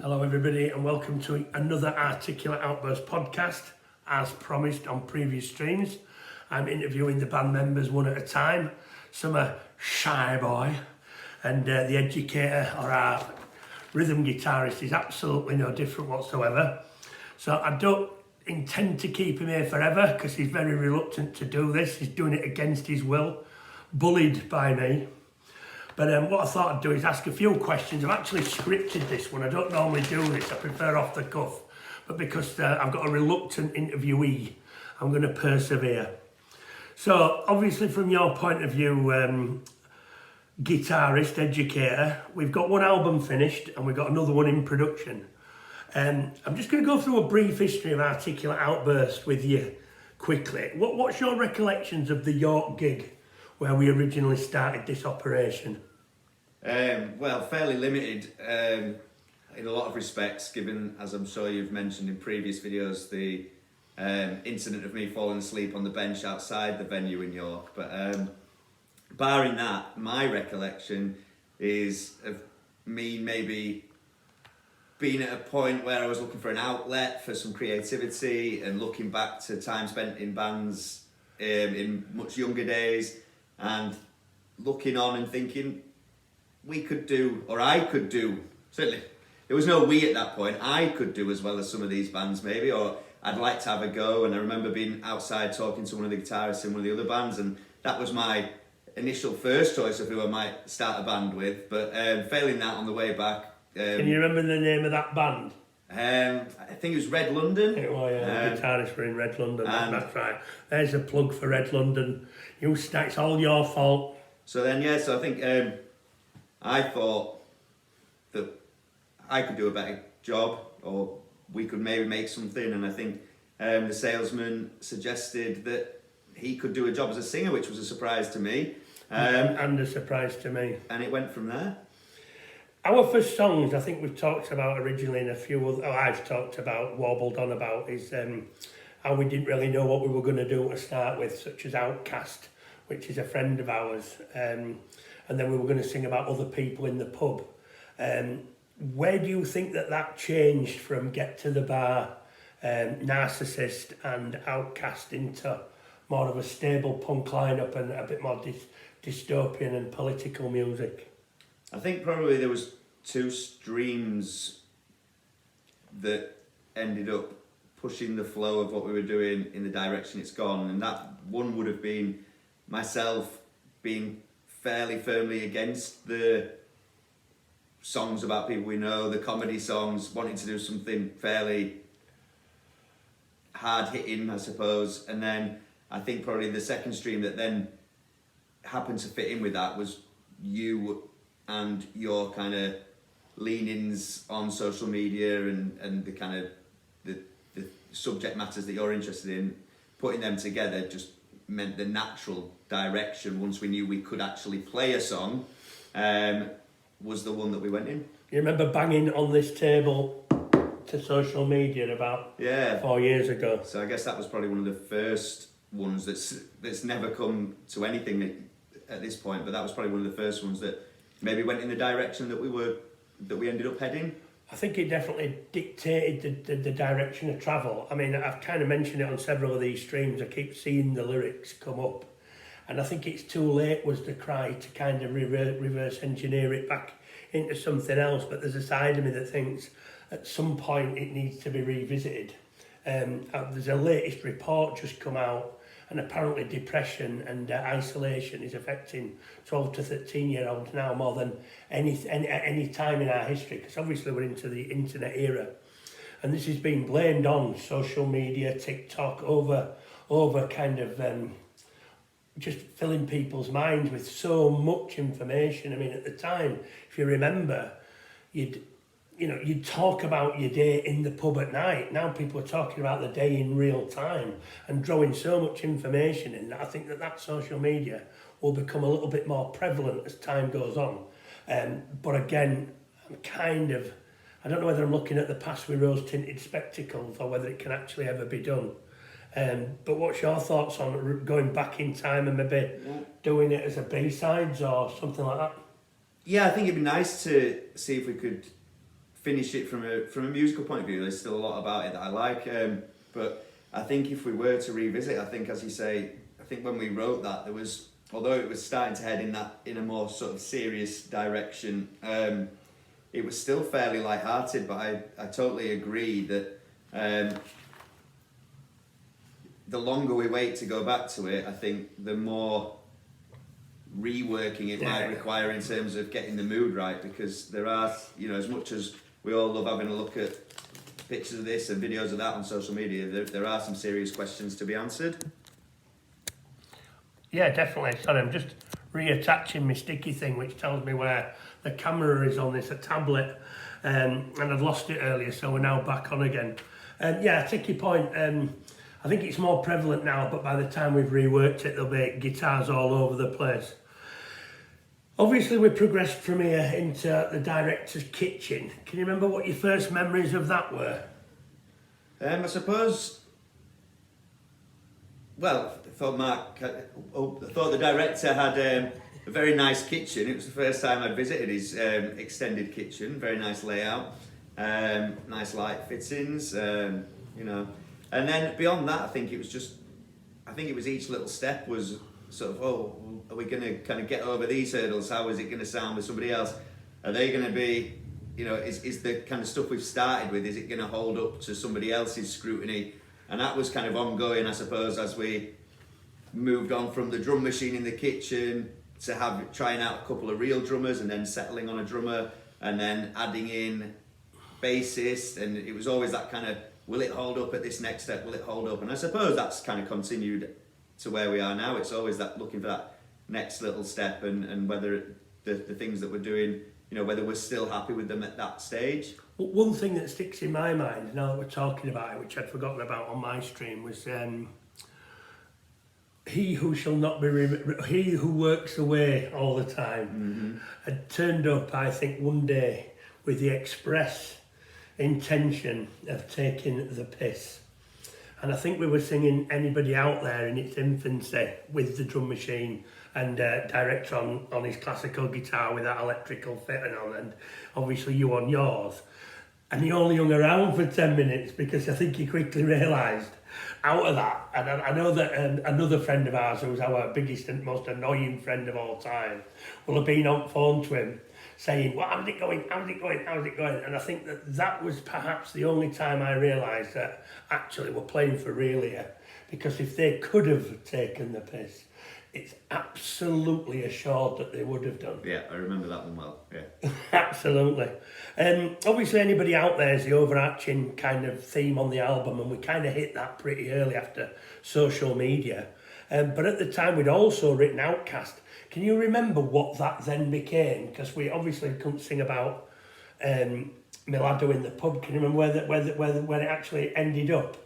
Hello everybody and welcome to another Articulate Outburst podcast. As promised on previous streams, I'm interviewing the band members one at a time. Some are Shy Boy and the Educator, or our rhythm guitarist, is absolutely no different whatsoever. So I don't intend to keep him here forever because he's very reluctant to do this. He's doing it against his will, bullied by me. But what I thought I'd do is ask a few questions. I've actually scripted this one. I don't normally do this. I prefer off the cuff. But because I've got a reluctant interviewee, I'm going to persevere. So, obviously from your point of view, guitarist, Educator, we've got one album finished and we've got another one in production. I'm just going to go through a brief history of Articulate Outburst with you quickly. What's your recollections of the York gig where we originally started this operation? Well, fairly limited in a lot of respects, given, as I'm sure you've mentioned in previous videos, the incident of me falling asleep on the bench outside the venue in York. But barring that, my recollection is of me maybe being at a point where I was looking for an outlet for some creativity and looking back to time spent in bands in much younger days, and looking on and thinking we could do, or I could do, certainly there was no we at that point, I could do as well as some of these bands maybe, or I'd like to have a go. And I remember being outside talking to one of the guitarists in one of the other bands, and that was my initial first choice of who I might start a band with. But failing that, on the way back, Can you remember the name of that band? I think it was Red London. Oh yeah, the guitarists were in Red London, that's right. There's a plug for Red London. It's all your fault. So then, yeah, so I think I thought that I could do a better job, or we could maybe make something, and I think the Salesman suggested that he could do a job as a singer, which was a surprise to me. And a surprise to me. And it went from there. Our first songs, I think we've talked about originally, and a few other, I've talked about, warbled on about, is how we didn't really know what we were going to do to start with, such as Outcast, which is a friend of ours, and then we were going to sing about other people in the pub. Where do you think that changed from Get to the Bar, Narcissist and Outcast into more of a stable punk lineup and a bit more dystopian and political music? I think probably there was two streams that ended up pushing the flow of what we were doing in the direction it's gone, and that one would have been myself being fairly firmly against the songs about people we know, the comedy songs, wanting to do something fairly hard-hitting, I suppose. And then I think probably the second stream that then happened to fit in with that was you and your kind of leanings on social media and the kind of the subject matters that you're interested in. Putting them together just meant the natural direction, once we knew we could actually play a song, was the one that we went in. You remember banging on this table to social media about 4 years ago? So I guess that was probably one of the first ones that's never come to anything at this point, but that was probably one of the first ones that maybe went in the direction that we ended up heading. I think it definitely dictated the direction of travel. I mean, I've kind of mentioned it on several of these streams. I keep seeing the lyrics come up, and I think It's Too Late was the cry to kind of reverse engineer it back into something else. But there's a side of me that thinks at some point it needs to be revisited. There's a latest report just come out, and apparently depression and isolation is affecting 12 to 13-year-olds now more than any time in our history, because obviously we're into the internet era. And this has been blamed on social media, TikTok, over kind of just filling people's minds with so much information. I mean, at the time, if you remember, you'd talk about your day in the pub at night. Now people are talking about the day in real time and drawing so much information in that I think that social media will become a little bit more prevalent as time goes on. But again, I don't know whether I'm looking at the past with rose-tinted spectacles or whether it can actually ever be done. But what's your thoughts on going back in time and maybe doing it as a B-sides or something like that? Yeah, I think it'd be nice to see if we could finish it from a musical point of view. There's still a lot about it that I like, but I think if we were to revisit, I think, as you say, I think when we wrote that, there was, although it was starting to head in a more sort of serious direction, it was still fairly light-hearted. But I totally agree that the longer we wait to go back to it, I think the more reworking it might require in terms of getting the mood right, because there are, you know, as much as we all love having a look at pictures of this and videos of that on social media, there are some serious questions to be answered. Yeah, definitely. Sorry, I'm just reattaching my sticky thing, which tells me where the camera is on this, a tablet, and I'd lost it earlier, so we're now back on again. Yeah, I take your point. I think it's more prevalent now, but by the time we've reworked it, there'll be guitars all over the place. Obviously, we progressed from here into the director's kitchen. Can you remember what your first memories of that were? I suppose, well, I thought the director had a very nice kitchen. It was the first time I'd visited his extended kitchen. Very nice layout, nice light fittings, you know. And then beyond that, I think it was each little step was sort of, oh, are we going to kind of get over these hurdles? How is it going to sound with somebody else? Are they going to be, you know, is the kind of stuff we've started with, is it going to hold up to somebody else's scrutiny? And that was kind of ongoing, I suppose, as we moved on from the drum machine in the kitchen to trying out a couple of real drummers and then settling on a drummer and then adding in bassist. And it was always that kind of, will it hold up at this next step? Will it hold up? And I suppose that's kind of continued to where we are now. It's always that looking for that next little step and whether the things that we're doing, you know, whether we're still happy with them at that stage. One thing that sticks in my mind now that we're talking about it, which I'd forgotten about on my stream, was he who shall not be he who works away all the time had turned up, I think, one day with the express intention of taking the piss. And I think we were singing Anybody Out There in its infancy with the drum machine and director on his classical guitar with that electrical fitting on, and obviously you on yours. And he only hung around for 10 minutes because I think he quickly realised out of that, and I know that another friend of ours, who's our biggest and most annoying friend of all time, will have been on phone to him saying, well, how's it going, how's it going, how's it going? And I think that was perhaps the only time I realised that actually we're playing for real here, because if they could have taken the piss, it's absolutely assured that they would have done. Yeah, I remember that one well, yeah. Absolutely. Obviously, Anybody Out There is the overarching kind of theme on the album, and we kind of hit that pretty early after social media. But at the time, we'd also written Outcast. Can you remember what that then became? Because we obviously couldn't sing about Milado in the pub. Can you remember where it actually ended up?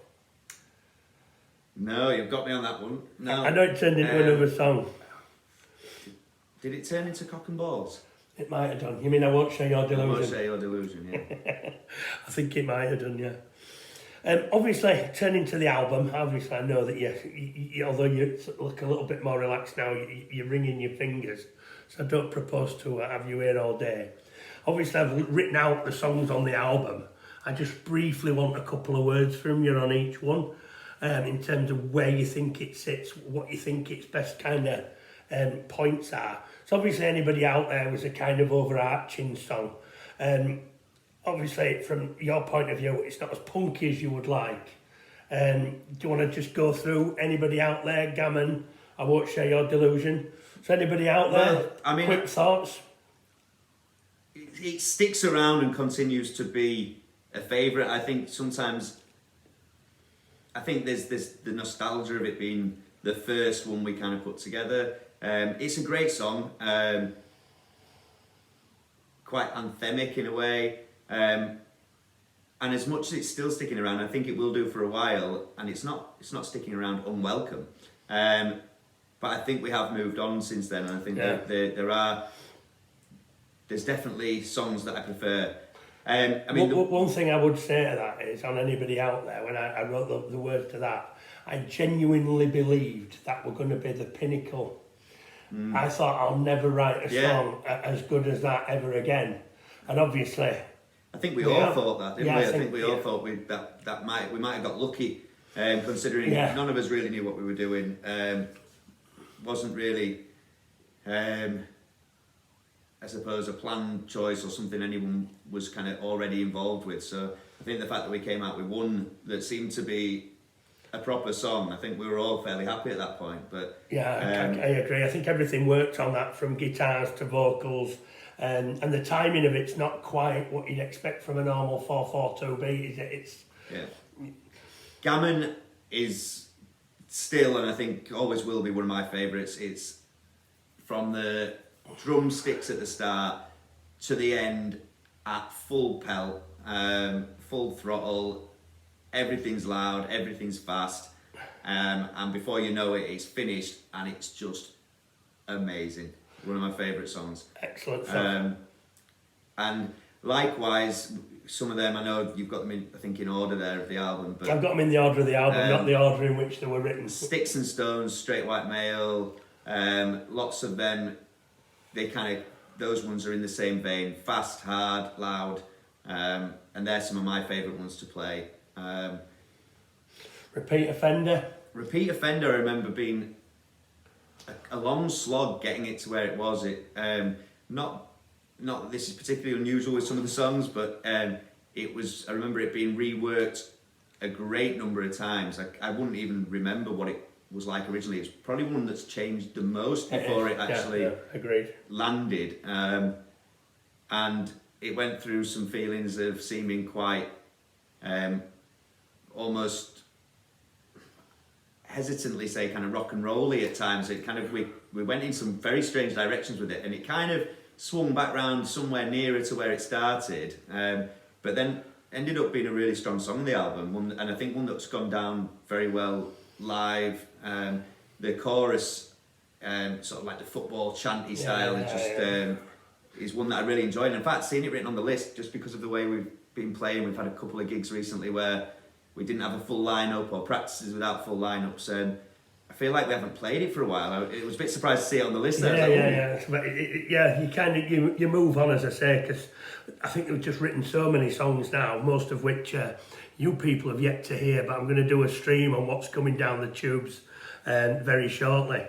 No, you've got me on that one. No. I know it turned into another song. Did it turn into Cock and Balls? It might have done. You mean I Won't Share Your Delusion? I Won't Share Your Delusion, yeah. I think it might have done, yeah. Obviously, turning to the album, obviously I know that you although you look a little bit more relaxed now, you're wringing your fingers, so I don't propose to have you here all day. Obviously, I've written out the songs on the album. I just briefly want a couple of words from you on each one, in terms of where you think it sits, what you think its best kind of points are. So obviously, Anybody Out There was a kind of overarching song. Obviously, from your point of view, it's not as punky as you would like. Do you want to just go through Anybody Out There, Gammon, I Won't Share Your Delusion? So Anybody Out There, well, I mean, quick thoughts? It sticks around and continues to be a favourite. I think sometimes, there's the nostalgia of it being the first one we kind of put together. It's a great song, quite anthemic in a way. And as much as it's still sticking around, I think it will do for a while, and it's not sticking around unwelcome. But I think we have moved on since then, and I think that there's definitely songs that I prefer. I mean, one thing I would say to that is, on Anybody Out There, when I wrote the words to that, I genuinely believed that were going to be the pinnacle. I thought I'll never write a song as good as that ever again, and obviously I think we all thought that, didn't we? I think we all yeah. thought we might have got lucky, considering none of us really knew what we were doing. Wasn't really, I suppose, a planned choice or something anyone was kind of already involved with. So I think the fact that we came out with one that seemed to be a proper song, I think we were all fairly happy at that point. But yeah, I agree. I think everything worked on that, from guitars to vocals, and the timing of it's not quite what you'd expect from a normal 4/4 beat, is it? It's Gammon is still, and I think always will be, one of my favourites. It's from the drumsticks at the start to the end at full pelt, full throttle. Everything's loud, everything's fast, and before you know it, it's finished, and it's just amazing. One of my favourite songs. Excellent song. And likewise, some of them, I know you've got them in, I think, in order there of the album. But I've got them in the order of the album, not the order in which they were written. Sticks and Stones, Straight White Male, lots of them, those ones are in the same vein. Fast, hard, loud, and they're some of my favourite ones to play. Repeat Offender. Repeat Offender, I remember being a long slog getting it to where it was. Not that this is particularly unusual with some of the songs, but it was. I remember it being reworked a great number of times. I wouldn't even remember what it was like originally. It's probably one that's changed the most before it actually agreed. landed, and it went through some feelings of seeming quite almost, hesitantly say, kind of rock and rolly at times. It kind of we went in some very strange directions with it, and it kind of swung back round somewhere nearer to where it started, but then ended up being a really strong song on the album, and I think one that's gone down very well live. The chorus, sort of like the football chanty style, is one that I really enjoyed. And in fact, seeing it written on the list, just because of the way we've been playing, we've had a couple of gigs recently where we didn't have a full lineup, or practices without full lineups, and I feel like we haven't played it for a while. I was a bit surprised to see it on the list there. You move on, as I say, because I think we've just written so many songs now, most of which you people have yet to hear, but I'm going to do a stream on what's coming down the tubes very shortly.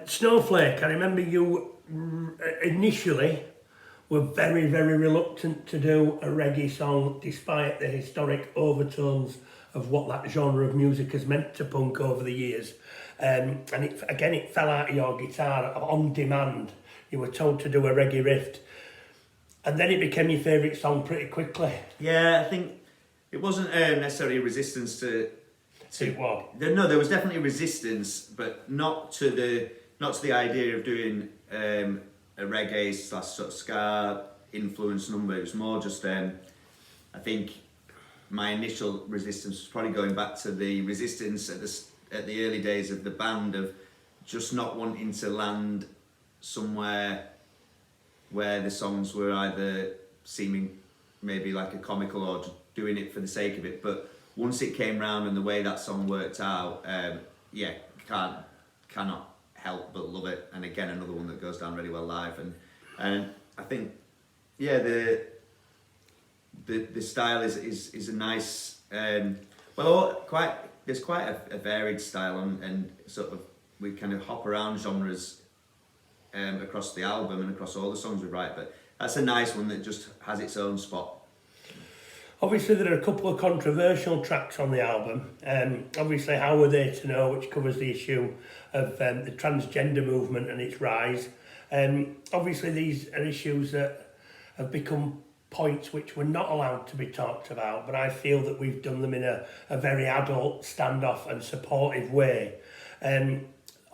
Snowflake, I remember you initially were very, very reluctant to do a reggae song, despite the historic overtones of what that genre of music has meant to punk over the years. And it fell out of your guitar on demand. You were told to do a reggae riff, and then it became your favourite song pretty quickly. Yeah, I think it wasn't necessarily a resistance to what? No, there was definitely resistance, but not to the idea of doing a reggae / sort of ska influence number. It was more just I think my initial resistance was probably going back to the resistance at the early days of the band, of just not wanting to land somewhere where the songs were either seeming maybe like a comical or just doing it for the sake of it. But once it came round and the way that song worked out, cannot help but love it. And again, another one that goes down really well live. And I think, the style is a nice, there's quite a varied style, and sort of we kind of hop around genres across the album and across all the songs we write, but that's a nice one that just has its own spot. Obviously, there are a couple of controversial tracks on the album. Obviously, How Were They to Know, which covers the issue of the transgender movement and its rise. Obviously, these are issues that have become points which were not allowed to be talked about, but I feel that we've done them in a very adult, standoff and supportive way.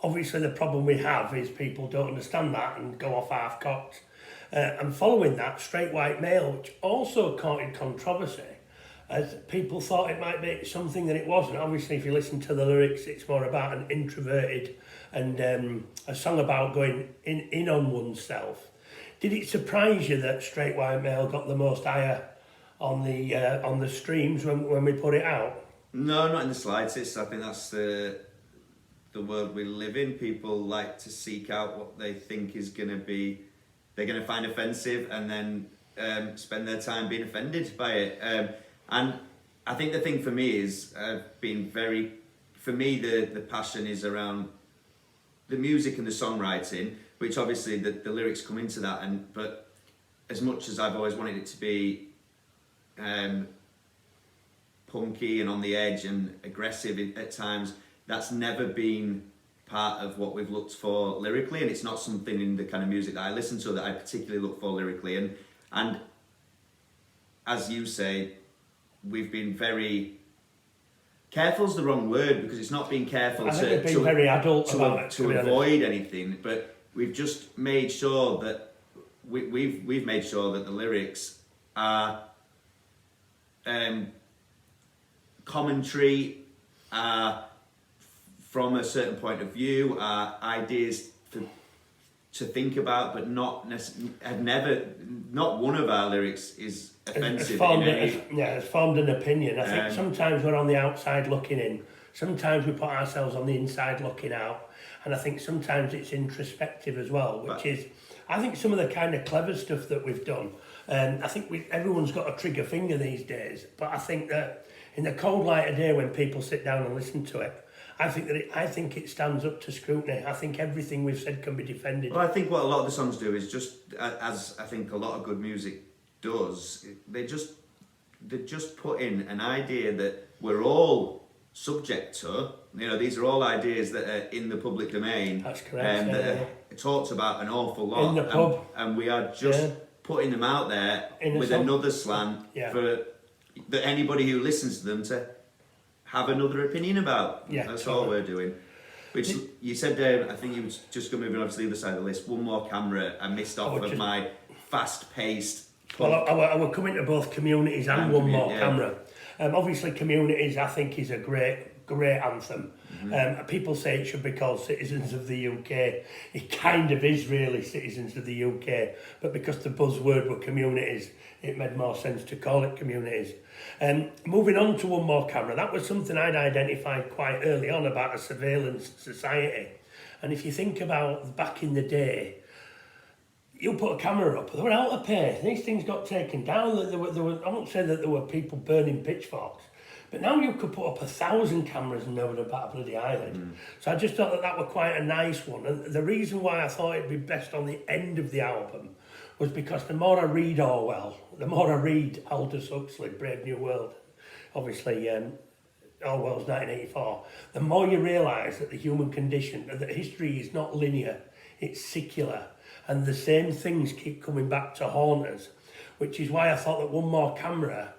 Obviously, the problem we have is people don't understand that and go off half-cocked. And following that, Straight White Male, which also caught in controversy, as people thought it might be something that it wasn't. Obviously, if you listen to the lyrics, it's more about an introverted and a song about going in on oneself. Did it surprise you that Straight White Male got the most ire on the streams when we put it out? No, not in the slightest. I think that's the world we live in. People like to seek out what they think is going to be, they're going to find offensive, and then spend their time being offended by it. And I think the thing for me is for me the passion is around the music and the songwriting, which obviously the lyrics come into that. But as much as I've always wanted it to be punky and on the edge and aggressive at times, that's never been part of what we've looked for lyrically, and it's not something in the kind of music that I listen to that I particularly look for lyrically. And as you say, we've been very careful's the wrong word, because it's not being careful very adult about it, to avoid anything, but we've just made sure that we've made sure that the lyrics are commentary, from a certain point of view, ideas to think about, but not one of our lyrics is offensive. It's formed an opinion. I think sometimes we're on the outside looking in, sometimes we put ourselves on the inside looking out, and I think sometimes it's introspective as well, I think some of the kind of clever stuff that we've done, I think everyone's got a trigger finger these days, but I think that in the cold light of day when people sit down and listen to it, I think it stands up to scrutiny. I think everything we've said can be defended. Well, I think what a lot of the songs do is just, as I think a lot of good music does, they just put in an idea that we're all subject to. You know, these are all ideas that are in the public domain. That's correct. That are talked about an awful lot. In the pub. And we are just putting them out there with another slant for anybody who listens to them to have another opinion about. That's all we're doing. Which you said, I think you were just going to move on to the other side of the list. One More Camera, I missed off of my fast-paced. Well, I will come into both Communities and One More Camera. Obviously, Communities, I think, is a great anthem. People say it should be called Citizens of the UK. It kind of is really Citizens of the UK, but because the buzzword were communities, it made more sense to call it Communities. Moving on to One More Camera, that was something I'd identified quite early on about a surveillance society. And if you think about back in the day, you put a camera up, they were out of pay. These things got taken down. There were, I won't say that there were people burning pitchforks, but now you could put up 1,000 cameras and no one would bat a bloody eyelid. So I just thought that were quite a nice one. And the reason why I thought it'd be best on the end of the album was because the more I read Orwell, the more I read Aldous Huxley, Brave New World, obviously Orwell's 1984, the more you realise that the human condition, that history is not linear, it's secular, and the same things keep coming back to haunt us, which is why I thought that One More Camera,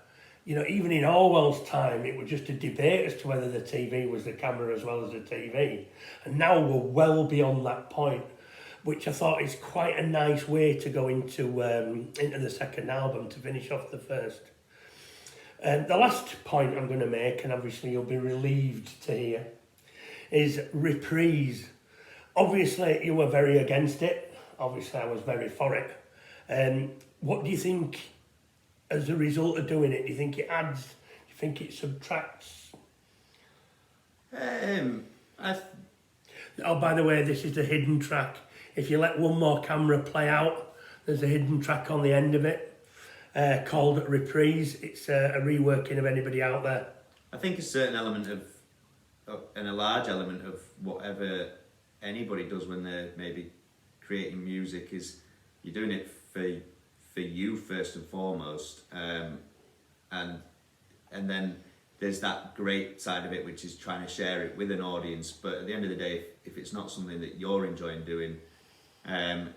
you know, even in Orwell's time, it was just a debate as to whether the TV was the camera as well as the TV. And now we're well beyond that point, which I thought is quite a nice way to go into the second album to finish off the first. The last point I'm going to make, and obviously you'll be relieved to hear, is Reprise. Obviously you were very against it. Obviously I was very for it. What do you think as a result of doing it? Do you think it adds? Do you think it subtracts? Oh, by the way, this is the hidden track. If you let One More Camera play out, there's a hidden track on the end of it called Reprise. It's a reworking of anybody out there. I think a certain element and a large element of whatever anybody does when they're maybe creating music is you're doing it for you first and foremost, and then there's that great side of it which is trying to share it with an audience. But at the end of the day, if it's not something that you're enjoying doing, and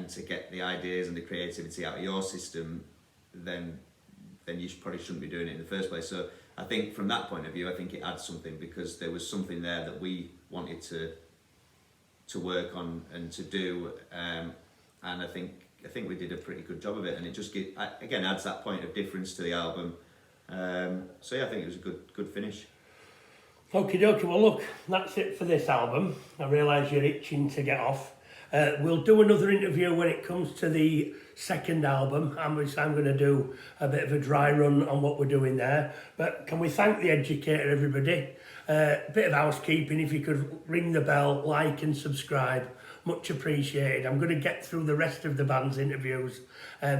to get the ideas and the creativity out of your system, then you probably shouldn't be doing it in the first place. So I think from that point of view, I think it adds something, because there was something there that we wanted to work on and to do, and I think we did a pretty good job of it, and it just again adds that point of difference to the album. So yeah, I think it was a good finish. Okie dokie, well look, that's it for this album. I realise you're itching to get off. We'll do another interview when it comes to the second album, and I'm going to do a bit of a dry run on what we're doing there. But can we thank the Educator, everybody? Bit of housekeeping, if you could ring the bell, like and subscribe. much appreciated. I'm going to get through the rest of the band's interviews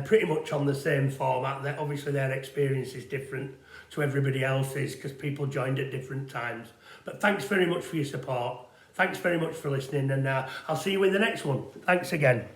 pretty much on the same format. That obviously their experience is different to everybody else's because people joined at different times. But thanks very much for your support. Thanks very much for listening, and I'll see you in the next one. Thanks again.